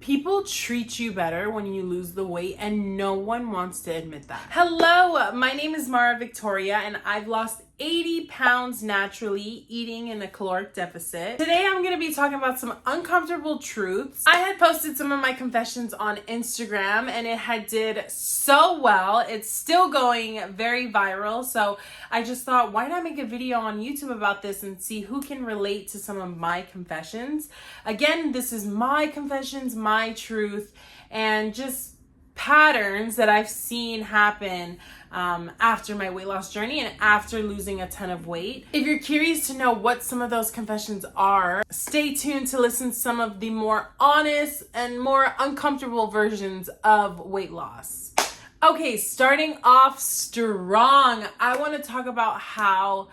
People treat you better when you lose the weight, and no one wants to admit that. Hello, my name is Mara Victoria, and I've lost 80 pounds naturally eating in a caloric deficit. Today, I'm going to be talking about some uncomfortable truths. I had posted some of my confessions on Instagram, and it had did so well. It's still going very viral, so I just thought, why not make a video on YouTube about this and see who can relate to some of my confessions. Again, this is my confessions, my truth, and just patterns that I've seen happen after my weight loss journey and after losing a ton of weight. If you're curious to know what some of those confessions are, stay tuned to listen to some of the more honest and more uncomfortable versions of weight loss. Okay, starting off strong, I want to talk about how,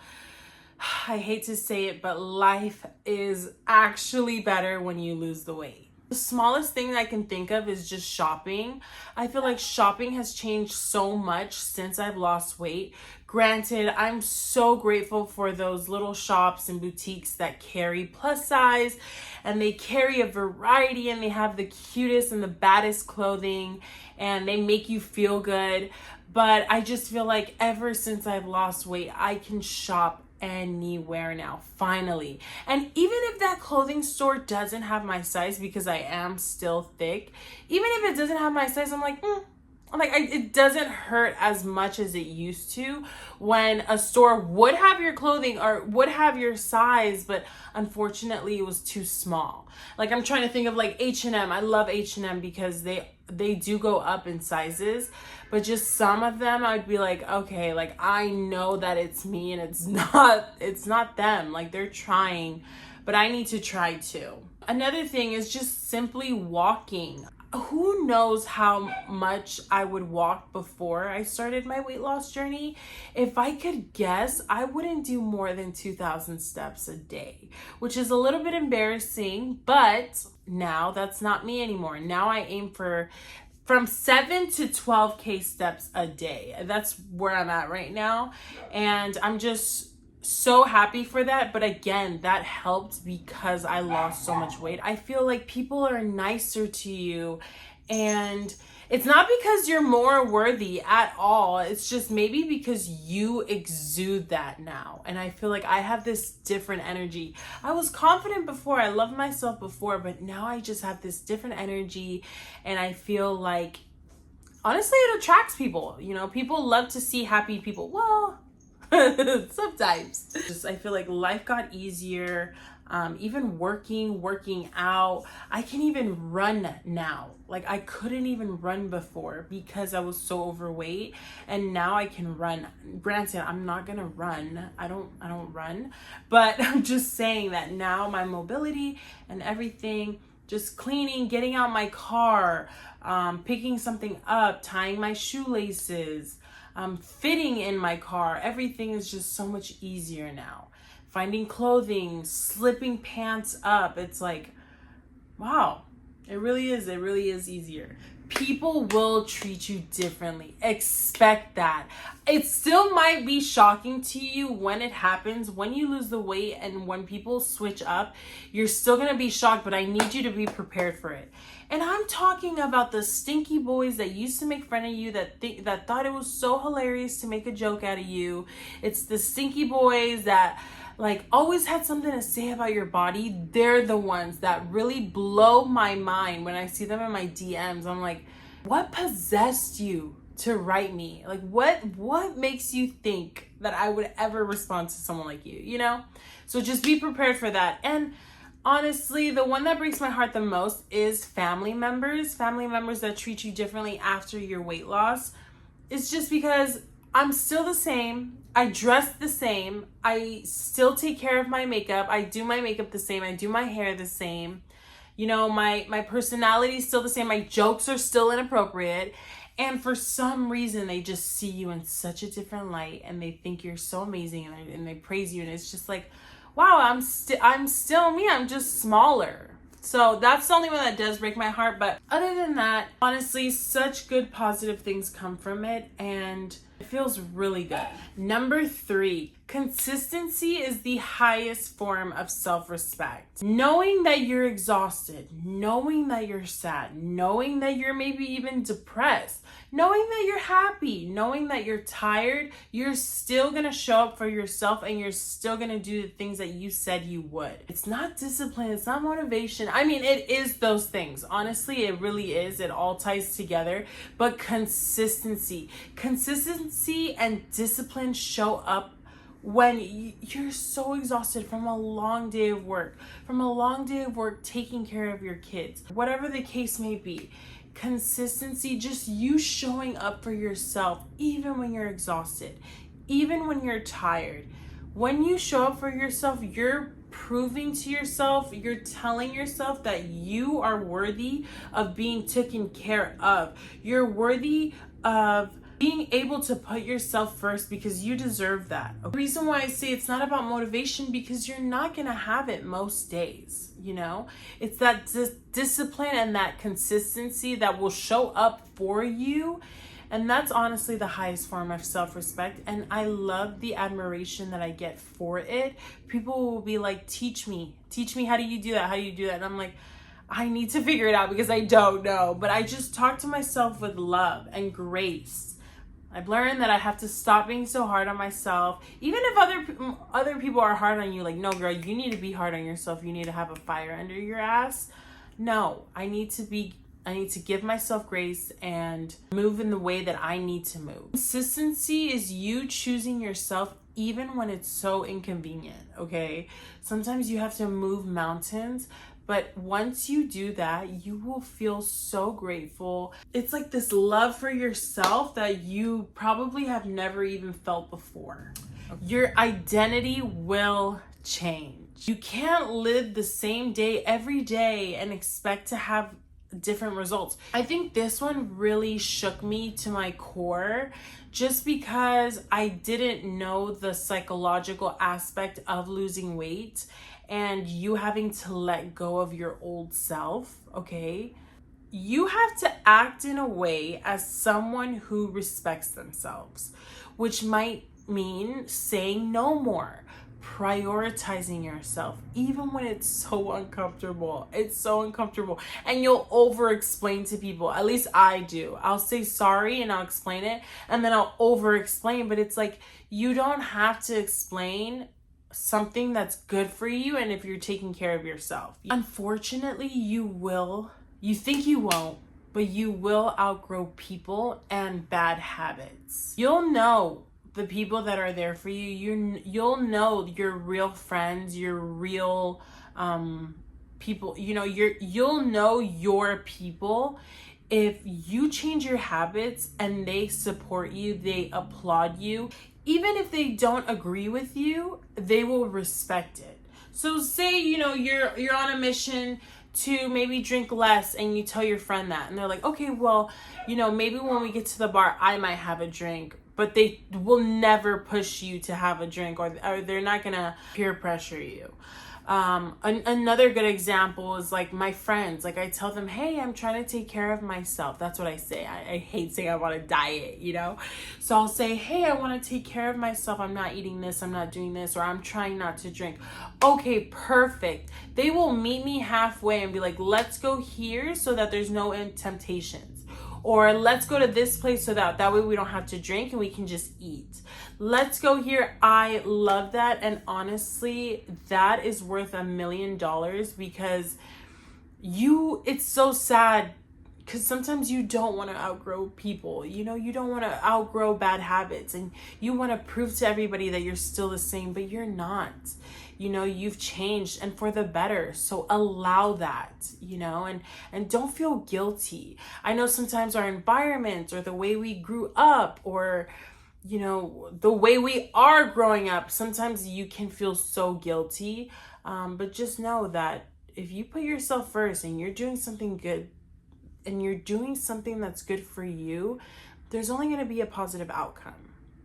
I hate to say it, but life is actually better when you lose the weight. The smallest thing I can think of is just shopping. I feel like shopping has changed so much since I've lost weight. Granted, I'm so grateful for those little shops and boutiques that carry plus size, and they carry a variety, and they have the cutest and the baddest clothing, and they make you feel good. But I just feel like ever since I've lost weight, I can shop anywhere now, finally. And even if that clothing store doesn't have my size, because I am still thick, even if it doesn't have my size, I'm like, it doesn't hurt as much as it used to when a store would have your clothing or would have your size, but unfortunately it was too small. Like, I'm trying to think of like H&M. I love H&M because they do go up in sizes, but just some of them I'd be like, okay, like I know that it's me and it's not them. Like, they're trying, but I need to try too. Another thing is just simply walking. Who knows how much I would walk before I started my weight loss journey? If I could guess, I wouldn't do more than 2,000 steps a day, which is a little bit embarrassing, but now that's not me anymore. Now I aim for from 7 to 12K steps a day. That's where I'm at right now. And I'm just so happy for that. But again, that helped because I lost so much weight. I feel like people are nicer to you, and it's not because you're more worthy at all. It's just maybe because you exude that now. And I feel like I have this different energy. I was confident before. I loved myself before, but now I just have this different energy. And I feel like, honestly, it attracts people. You know, people love to see happy people. Well, sometimes. I feel like life got easier. Even working out. I can even run now. Like, I couldn't even run before because I was so overweight, and now I can run. Granted, I'm not gonna run. I don't run, but I'm just saying that now my mobility and everything, just cleaning, getting out my car, picking something up, tying my shoelaces, fitting in my car, everything is just so much easier now. Finding clothing, slipping pants up, it's like, wow, it really is easier. People will treat you differently. Expect that. It still might be shocking to you when it happens, when you lose the weight and when people switch up. You're still gonna be shocked, but I need you to be prepared for it. And I'm talking about the stinky boys that used to make fun of you, that thought it was so hilarious to make a joke out of you. It's the stinky boys that like always had something to say about your body. They're the ones that really blow my mind when I see them in my DMs. I'm like, what possessed you to write me? Like, what makes you think that I would ever respond to someone like you, you know? So just be prepared for that. And honestly, the one that breaks my heart the most is family members that treat you differently after your weight loss. It's just because I'm still the same. I dress the same. I still take care of my makeup. I do my makeup the same. I do my hair the same. You know, my personality is still the same. My jokes are still inappropriate. And for some reason, they just see you in such a different light, and they think you're so amazing, and they praise you. And it's just like, wow, I'm still me. I'm just smaller. So that's the only one that does break my heart. But other than that, honestly, such good positive things come from it. And It feels really good. Number 3, consistency is the highest form of self-respect. Knowing that you're exhausted, knowing that you're sad, knowing that you're maybe even depressed, knowing that you're happy, knowing that you're tired, you're still gonna show up for yourself and you're still gonna do the things that you said you would. It's not discipline, it's not motivation. I mean, it is those things. Honestly, it really is. It all ties together. But consistency and discipline show up when you're so exhausted from a long day of work, taking care of your kids, whatever the case may be. Consistency, just you showing up for yourself, even when you're exhausted, even when you're tired. When you show up for yourself, you're proving to yourself, you're telling yourself that you are worthy of being taken care of. You're worthy of being able to put yourself first because you deserve that. The reason why I say it's not about motivation, because you're not gonna have it most days, you know? It's that discipline and that consistency that will show up for you. And that's honestly the highest form of self-respect. And I love the admiration that I get for it. People will be like, teach me, how do you do that? And I'm like, I need to figure it out because I don't know. But I just talk to myself with love and grace. I've learned that I have to stop being so hard on myself. Even if other people are hard on you, like, no, girl, you need to be hard on yourself. You need to have a fire under your ass. No, I need to give myself grace and move in the way that I need to move. Consistency is you choosing yourself even when it's so inconvenient, okay? Sometimes you have to move mountains, but once you do that, you will feel so grateful. It's like this love for yourself that you probably have never even felt before. Your identity will change. You can't live the same day every day and expect to have different results. I think this one really shook me to my core just because I didn't know the psychological aspect of losing weight and you having to let go of your old self, okay? You have to act in a way as someone who respects themselves, which might mean saying no more, prioritizing yourself, even when it's so uncomfortable. It's so uncomfortable. And you'll over-explain to people. At least I do. I'll say sorry and I'll explain it, and then I'll over-explain. But it's like, you don't have to explain something that's good for you and if you're taking care of yourself. Unfortunately, you think you won't, but you will outgrow people and bad habits. You'll know the people that are there for you. You'll know your real friends, your real people, you'll know your people if you change your habits and they support you, they applaud you. Even if they don't agree with you, they will respect it. So say, you're on a mission to maybe drink less and you tell your friend that and they're like, okay, well, maybe when we get to the bar, I might have a drink. But they will never push you to have a drink or they're not going to peer pressure you. Another good example is like my friends. Like I tell them, hey, I'm trying to take care of myself. That's what I say. I hate saying I want to diet, So I'll say, hey, I want to take care of myself. I'm not eating this. I'm not doing this. Or I'm trying not to drink. Okay, perfect. They will meet me halfway and be like, let's go here so that there's no temptations. Or let's go to this place so that way we don't have to drink and we can just eat. Let's go here. I love that. And honestly, that is worth $1 million because it's so sad because sometimes you don't want to outgrow people. You don't want to outgrow bad habits and you want to prove to everybody that you're still the same, but you're not. You've changed and for the better. So allow that, and don't feel guilty. I know sometimes our environment or the way we grew up or, the way we are growing up, sometimes you can feel so guilty. But just know that if you put yourself first and you're doing something good and you're doing something that's good for you, there's only going to be a positive outcome,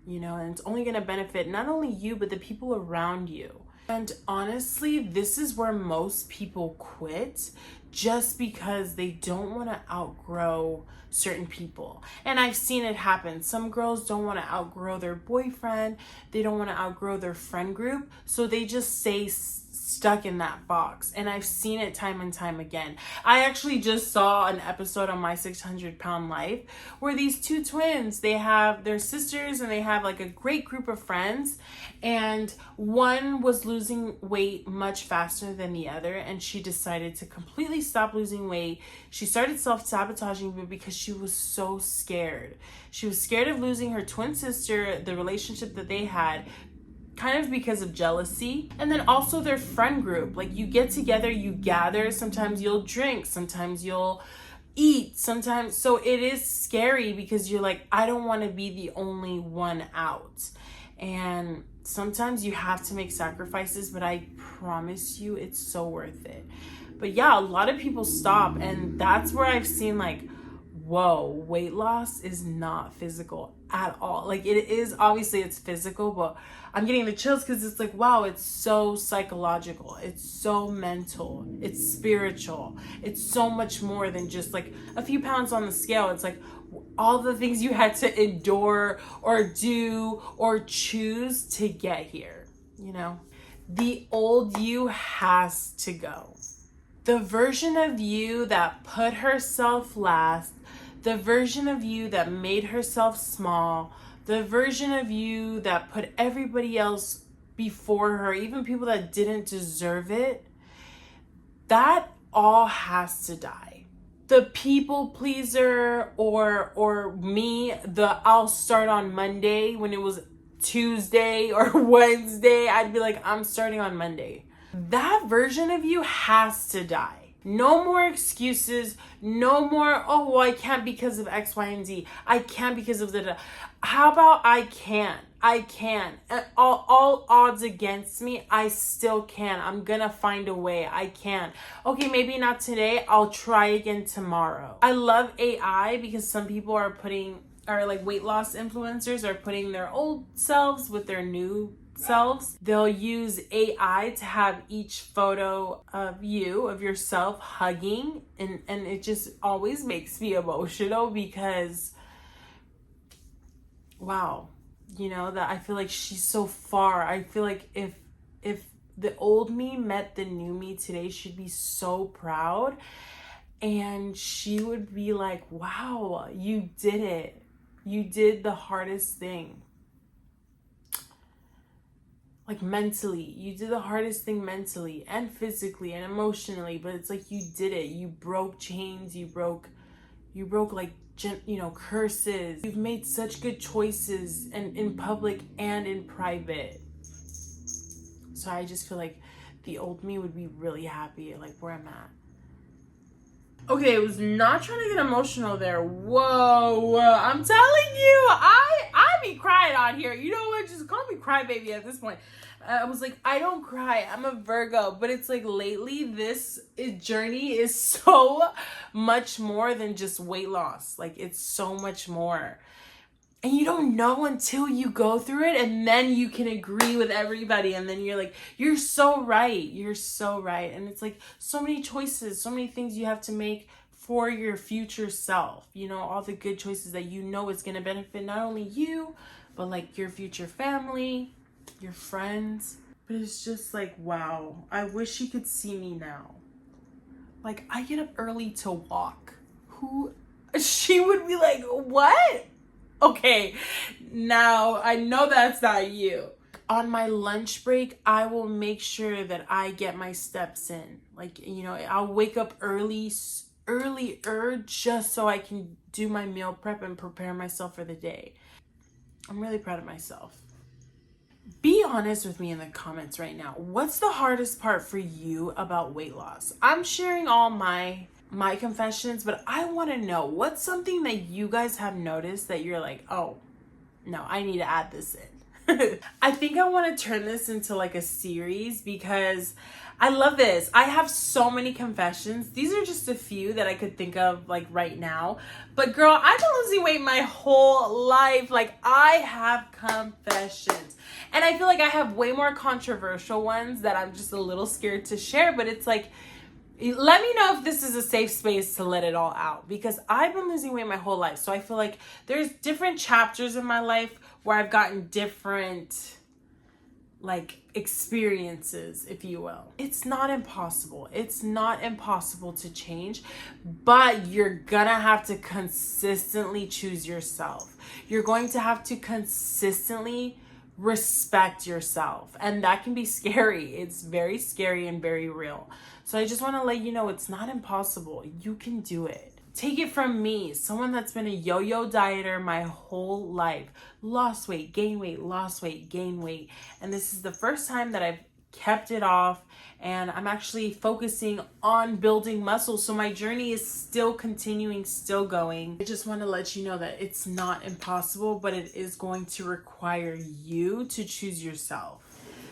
and it's only going to benefit not only you, but the people around you. And honestly, this is where most people quit, just because they don't want to outgrow certain people. And I've seen it happen. Some girls don't want to outgrow their boyfriend. They don't want to outgrow their friend group. So they just stay stuck in that box. And I've seen it time and time again. I actually just saw an episode on My 600 Pound Life where these two twins, they're sisters and they have like a great group of friends, and one was losing weight much faster than the other, and she decided to completely stop losing weight. She started self-sabotaging because she was so scared. She was scared of losing her twin sister, the relationship that they had, kind of because of jealousy. And then also their friend group. Like, you get together, you gather, sometimes you'll drink, sometimes you'll eat, sometimes. So it is scary because you're like, I don't want to be the only one out. And sometimes you have to make sacrifices, but I promise you it's so worth it. But yeah, a lot of people stop, and that's where I've seen like, whoa, weight loss is not physical at all. Like, it is, obviously it's physical, but I'm getting the chills because it's like, wow, it's so psychological, it's so mental, it's spiritual, it's so much more than just like a few pounds on the scale. It's like all the things you had to endure or do or choose to get here, you know? The old you has to go. The version of you that put herself last, the version of you that made herself small, the version of you that put everybody else before her, even people that didn't deserve it, that all has to die. The people pleaser or me, the I'll start on Monday when it was Tuesday or Wednesday, I'd be like, I'm starting on Monday. That version of you has to die. No more excuses. No more, oh, well, I can't because of X, Y, and Z. I can't because of the. How about I can? I can. All odds against me, I still can. I'm gonna find a way. I can. Okay, maybe not today. I'll try again tomorrow. I love AI because some people are like weight loss influencers are putting their old selves with their new selves. They'll use AI to have each photo of yourself hugging, and it just always makes me emotional because wow, you know, that I feel like she's so far. I feel like if the old me met the new me today, she'd be so proud, and she would be like, wow, you did it. You did the hardest thing. Like, mentally, you did the hardest thing mentally and physically and emotionally, but it's like you did it. You broke chains, you broke like, you know, curses. You've made such good choices, and in public and in private. So I just feel like the old me would be really happy at like where I'm at. Okay, I was not trying to get emotional there. Whoa, I'm telling you, I be crying on here. You know what? Just call me crybaby at this point. I was like, I don't cry. I'm a Virgo. But it's like lately, this journey is so much more than just weight loss. Like, it's so much more. And you don't know until you go through it, and then you can agree with everybody, and then you're like, you're so right. You're so right. And it's like so many choices, so many things you have to make for your future self. You know, all the good choices that you know is going to benefit not only you, but like your future family, your friends. But it's just like, wow, I wish you could see me now. Like, I get up early to walk. She would be like, what? Okay, now I know that's not you. On my lunch break, I will make sure that I get my steps in. Like, you know, I'll wake up earlier just so I can do my meal prep and prepare myself for the day. I'm really proud of myself. Be honest with me in the comments right now. What's the hardest part for you about weight loss? I'm sharing all my confessions, but I want to know, what's something that you guys have noticed that you're like, oh, no, I need to add this in. I think I want to turn this into like a series because I love this. I have so many confessions. These are just a few that I could think of like right now. But girl, I've been losing weight my whole life. Like, I have confessions. And I feel like I have way more controversial ones that I'm just a little scared to share. But it's like, Let me know if this is a safe space to let it all out, because I've been losing weight my whole life. So I feel like there's different chapters in my life where I've gotten different like experiences, if you will. It's not impossible. It's not impossible to change, but you're gonna have to consistently choose yourself. You're going to have to consistently respect yourself, and that can be scary. It's very scary and very real. So I just want to let you know it's not impossible. You can do it. Take it from me, someone that's been a yo-yo dieter my whole life. Lost weight, gain weight, lost weight, gain weight. And this is the first time that I've kept it off, and I'm actually focusing on building muscle. So my journey is still continuing, still going. I just want to let you know that it's not impossible, but it is going to require you to choose yourself.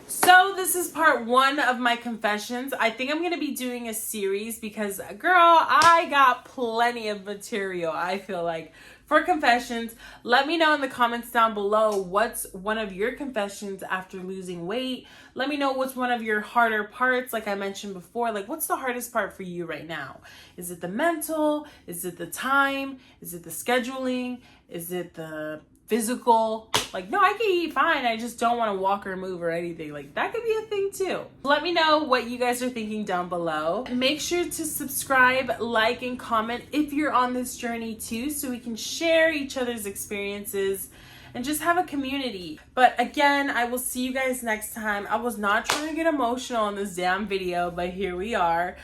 So this is part 1 of my confessions. I think I'm going to be doing a series because, girl, I got plenty of material, I feel like, for confessions. Let me know in the comments down below what's one of your confessions after losing weight. Let me know what's one of your harder parts, like I mentioned before. Like, what's the hardest part for you right now? Is it the mental? Is it the time? Is it the scheduling? Is it the physical? Like, no, I can eat fine, I just don't want to walk or move or anything. Like, that could be a thing too. Let me know what you guys are thinking down below. Make sure to subscribe, like, and comment if you're on this journey too, so we can share each other's experiences and just have a community. But again, I will see you guys next time. I was not trying to get emotional in this damn video, but here we are.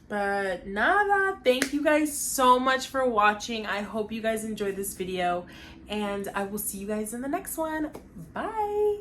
But nada, thank you guys so much for watching. I hope you guys enjoyed this video, and I will see you guys in the next one. Bye.